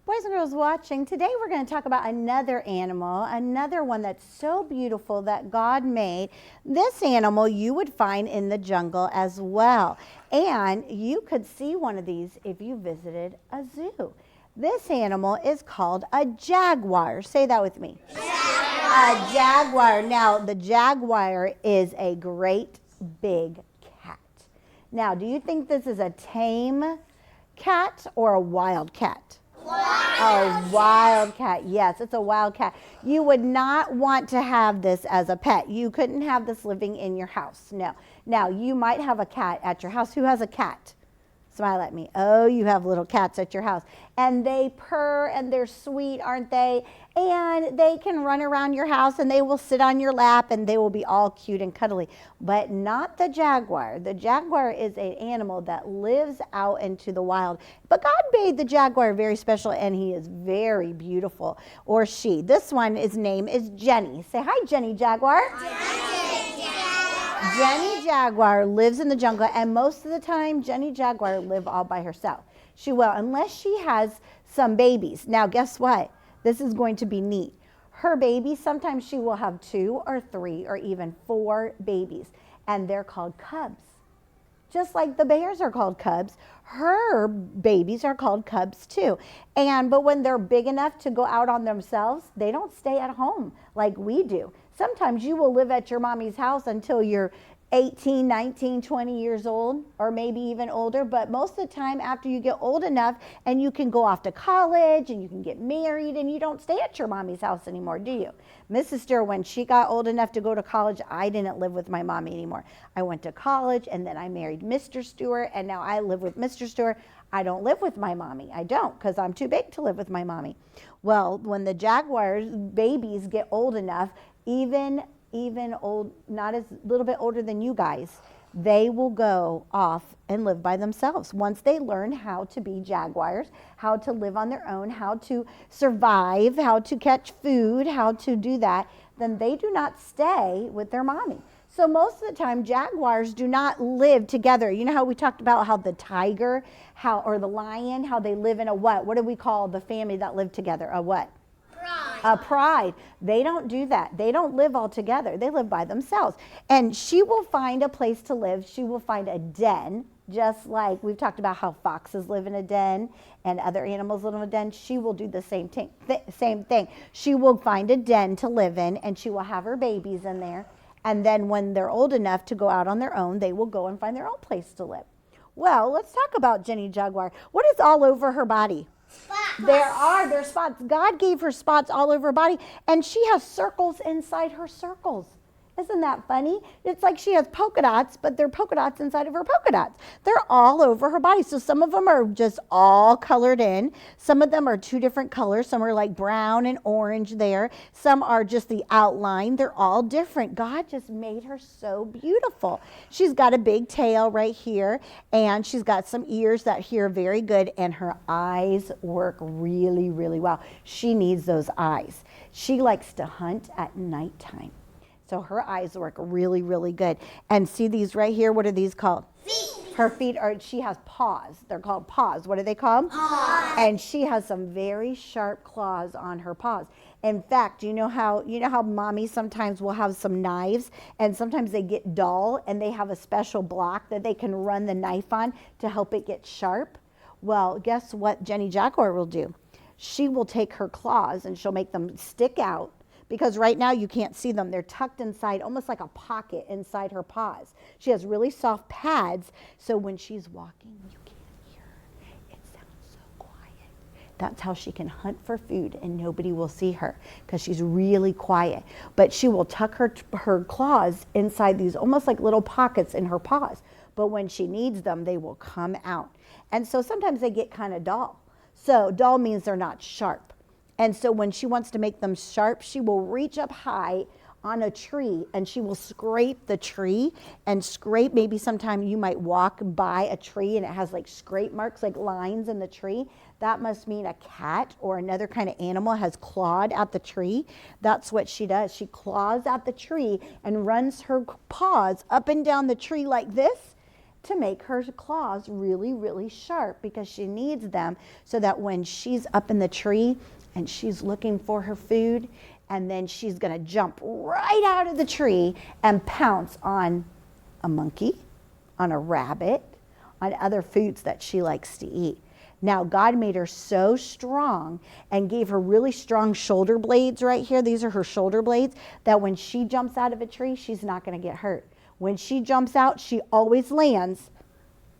Boys and girls watching, today we're going to talk about another animal, another one that's so beautiful that God made. This animal you would find in the jungle as well. And you could see one of these if you visited a zoo. This animal is called a jaguar. Say that with me. A jaguar. Now, the jaguar is a great big cat. Now, do you think this is a tame cat or a wild cat? A wild cat. Yes, it's a wild cat. You would not want to have this as a pet. You couldn't have this living in your house. No. Now, you might have a cat at your house. Who has a cat? Smile at me. Oh, you have little cats at your house. And they purr and they're sweet, aren't they? And they can run around your house and they will sit on your lap and they will be all cute and cuddly. But not the jaguar. The jaguar is an animal that lives out into the wild. But God made the jaguar very special and he is very beautiful. Or she. This one, his name is Jenny. Say hi, Jenny Jaguar. Jenny Jaguar lives in the jungle, and most of the time, Jenny Jaguar lives all by herself. She will, unless she has some babies. Now, guess what? This is going to be neat. Her babies, sometimes she will have 2 or 3 or even 4 babies, and they're called cubs. Just like the bears are called cubs, her babies are called cubs too. But when they're big enough to go out on themselves, they don't stay at home like we do. Sometimes you will live at your mommy's house until you're 18, 19, 20 years old, or maybe even older. But most of the time after you get old enough and you can go off to college and you can get married and you don't stay at your mommy's house anymore, do you? Mrs. Stewart, when she got old enough to go to college, I didn't live with my mommy anymore. I went to college and then I married Mr. Stewart and now I live with Mr. Stewart. I don't live with my mommy. I don't, because I'm too big to live with my mommy. Well, when the jaguars babies get old enough, even old, not as little bit older than you guys, they will go off and live by themselves. Once they learn how to be jaguars, how to live on their own, how to survive, how to catch food, how to do that, then they do not stay with their mommy. So most of the time, jaguars do not live together. You know how we talked about how the tiger, or the lion, how they live in a what? What do we call the family that live together? A what? A pride. They don't do that. They don't live all together. They live by themselves. And she will find a place to live. She will find a den, just like we've talked about how foxes live in a den and other animals live in a den. She will do the same thing. She will find a den to live in, and she will have her babies in there. And then when they're old enough to go out on their own, they will go and find their own place to live. Well, let's talk about Jenny Jaguar. What is all over her body? Spots. There's spots. God gave her spots all over her body, and she has circles inside her circles. Isn't that funny? It's like she has polka dots, but they're polka dots inside of her polka dots. They're all over her body. So some of them are just all colored in. Some of them are 2 different colors. Some are like brown and orange there. Some are just the outline. They're all different. God just made her so beautiful. She's got a big tail right here, and she's got some ears that hear very good, and her eyes work really, really well. She needs those eyes. She likes to hunt at nighttime. So her eyes work really, really good. And see these right here? What are these called? Feet. Her feet she has paws. They're called paws. What are they called? Paws. And she has some very sharp claws on her paws. In fact, you know how mommy sometimes will have some knives and sometimes they get dull and they have a special block that they can run the knife on to help it get sharp? Well, guess what Jenny Jaguar will do? She will take her claws and she'll make them stick out. Because right now you can't see them. They're tucked inside, almost like a pocket inside her paws. She has really soft pads, so when she's walking, you can't hear her. It sounds so quiet. That's how she can hunt for food and nobody will see her because she's really quiet. But she will tuck her claws inside these almost like little pockets in her paws. But when she needs them, they will come out. And so sometimes they get kind of dull. So dull means they're not sharp. And so when she wants to make them sharp, she will reach up high on a tree and she will scrape the tree and scrape. Maybe sometime you might walk by a tree and it has like scrape marks, like lines in the tree. That must mean a cat or another kind of animal has clawed at the tree. That's what she does. She claws at the tree and runs her paws up and down the tree like this. to make her claws really, really sharp, because she needs them so that when she's up in the tree and she's looking for her food, and then she's going to jump right out of the tree and pounce on a monkey, on a rabbit, on other foods that she likes to eat. Now, God made her so strong and gave her really strong shoulder blades right here. These are her shoulder blades, that when she jumps out of a tree, she's not going to get hurt. When she jumps out, she always lands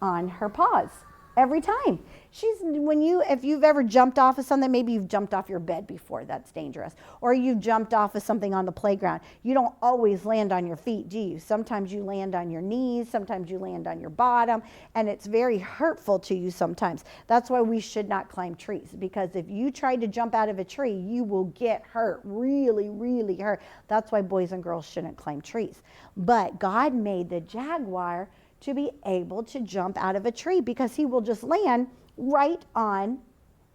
on her paws every time. If you've ever jumped off of something, maybe you've jumped off your bed before, that's dangerous. Or you've jumped off of something on the playground. You don't always land on your feet, do you? Sometimes you land on your knees, sometimes you land on your bottom, and it's very hurtful to you sometimes. That's why we should not climb trees, because if you try to jump out of a tree, you will get hurt, really, really hurt. That's why boys and girls shouldn't climb trees. But God made the jaguar to be able to jump out of a tree, because he will just land right on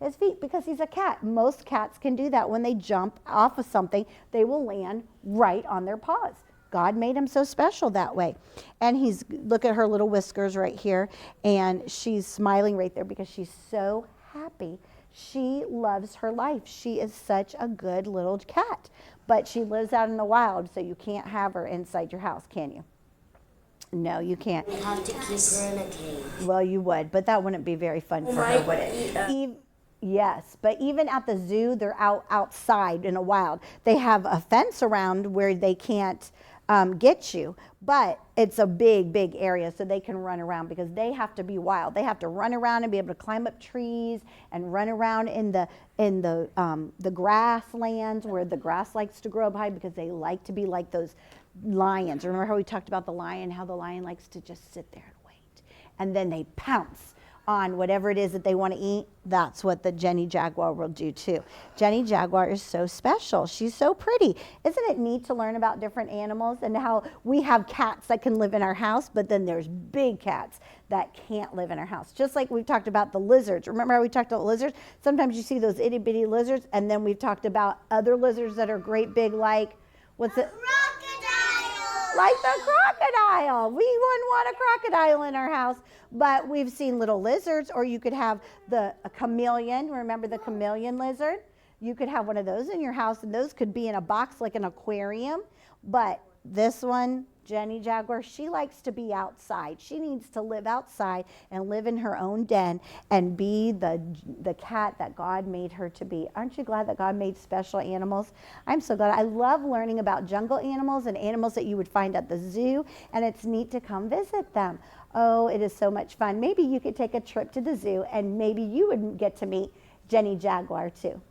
his feet, because he's a cat. Most cats can do that. When they jump off of something, they will land right on their paws. God made him so special that way. And look at her little whiskers right here, and she's smiling right there because she's so happy. She loves her life. She is such a good little cat, but she lives out in the wild, so you can't have her inside your house, can you? No, you can't. We have to keep her in a cage. Well, you would, but that wouldn't be very fun for her, would it? Yes, but even at the zoo, they're outside in the wild. They have a fence around where they can't get you, but it's a big, big area, so they can run around, because they have to be wild. They have to run around and be able to climb up trees and run around in the grasslands where the grass likes to grow up high, because they like to be like those lions. Remember how we talked about the lion, how the lion likes to just sit there and wait, and then they pounce on whatever it is that they want to eat? That's what the Jenny Jaguar will do too. Jenny Jaguar is so special. She's so pretty. Isn't it neat to learn about different animals, and how we have cats that can live in our house, but then there's big cats that can't live in our house. Just like we've talked about the lizards. Remember how we talked about lizards? Sometimes you see those itty bitty lizards, and then we've talked about other lizards that are great big, like, what's it? Like the crocodile. We wouldn't want a crocodile in our house, but we've seen little lizards, or you could have a chameleon. Remember the chameleon lizard? You could have one of those in your house, and those could be in a box like an aquarium. But this one, Jenny Jaguar, she likes to be outside. She needs to live outside and live in her own den and be the cat that God made her to be. Aren't you glad that God made special animals? I'm so glad. I love learning about jungle animals and animals that you would find at the zoo, and it's neat to come visit them. Oh, it is so much fun. Maybe you could take a trip to the zoo, and maybe you would get to meet Jenny Jaguar too.